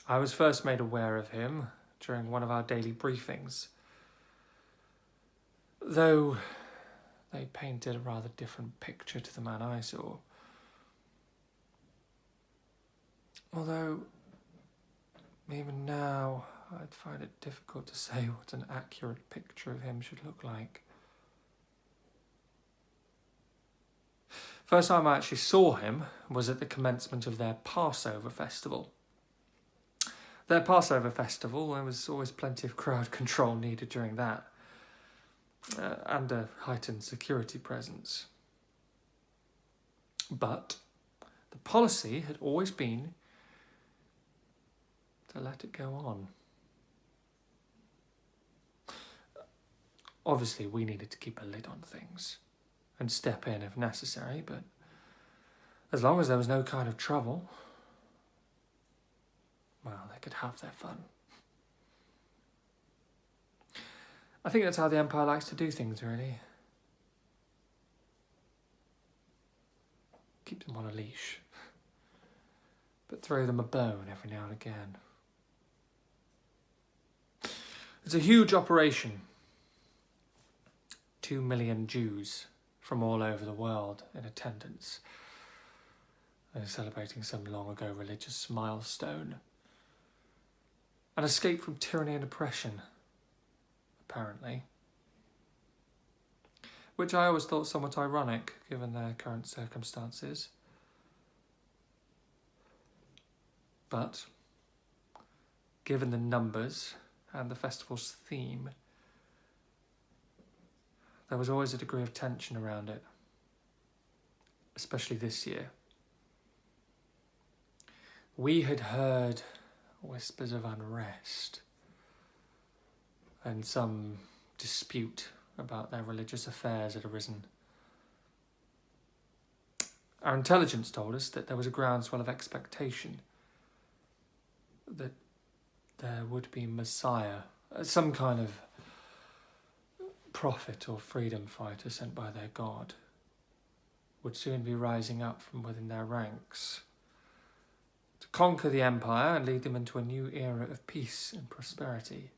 I was first made aware of him during one of our daily briefings, though they painted a rather different picture to the man I saw. Although, even now, I'd find it difficult to say what an accurate picture of him should look like. First time I actually saw him was at the commencement of their Passover festival. Their Passover festival, there was always plenty of crowd control needed during that, and a heightened security presence. But the policy had always been to let it go on. Obviously, we needed to keep a lid on things and step in if necessary, but as long as there was no kind of trouble, well, they could have their fun. I think that's how the Empire likes to do things, really. Keep them on a leash, but throw them a bone every now and again. It's a huge operation. 2 million Jews from all over the world in attendance. They're celebrating some long ago religious milestone. An escape from tyranny and oppression, apparently. Which I always thought somewhat ironic, given their current circumstances. But, given the numbers and the festival's theme, there was always a degree of tension around it, especially this year. We had heard whispers of unrest and some dispute about their religious affairs had arisen. Our intelligence told us that there was a groundswell of expectation that there would be Messiah, some kind of prophet or freedom fighter sent by their God, would soon be rising up from within their ranks to conquer the empire and lead them into a new era of peace and prosperity.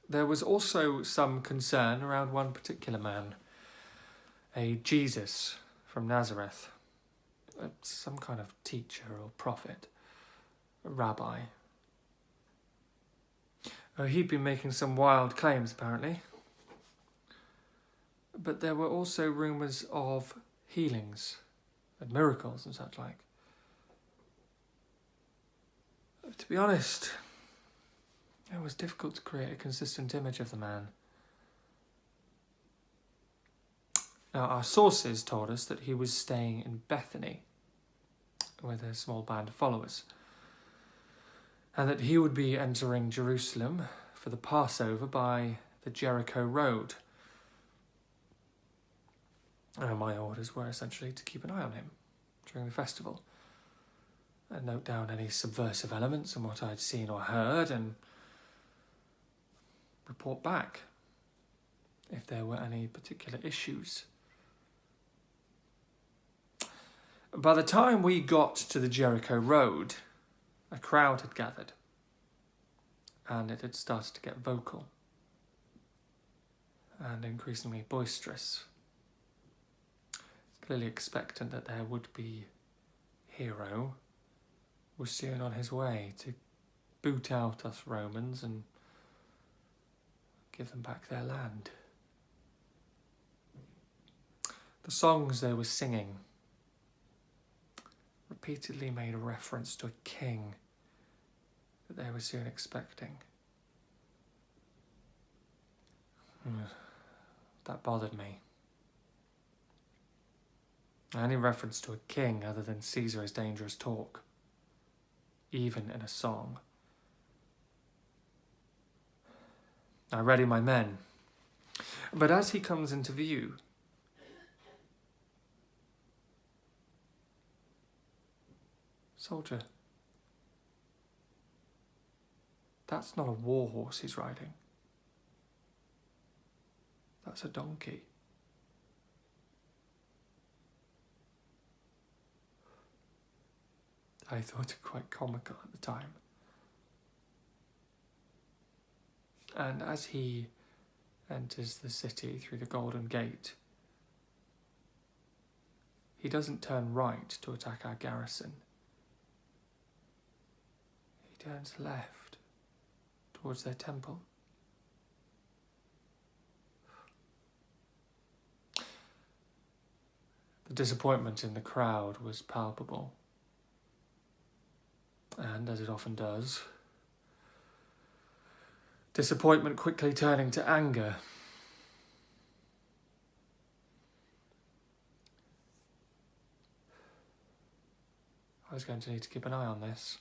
There was also some concern around one particular man, a Jesus from Nazareth, some kind of teacher or prophet, a rabbi. He'd been making some wild claims, apparently. But there were also rumours of healings and miracles and such like. To be honest, it was difficult to create a consistent image of the man. Now, our sources told us that he was staying in Bethany with a small band of followers, and that he would be entering Jerusalem for the Passover by the Jericho Road. My orders were essentially to keep an eye on him during the festival and note down any subversive elements and what I'd seen or heard and report back if there were any particular issues. By the time we got to the Jericho Road, a crowd had gathered, and it had started to get vocal and increasingly boisterous, clearly expectant that their would-be hero was soon on his way to boot out us Romans and give them back their land. The songs they were singing repeatedly made a reference to a king that they were soon expecting. That bothered me. Any reference to a king other than Caesar is dangerous talk, even in a song. I ready my men, but as he comes into view, soldier, that's not a war horse he's riding. That's a donkey. I thought it quite comical at the time. And as he enters the city through the Golden Gate, he doesn't turn right to attack our garrison. He turns left towards their temple. The disappointment in the crowd was palpable. And, as it often does, disappointment quickly turning to anger. I was going to need to keep an eye on this.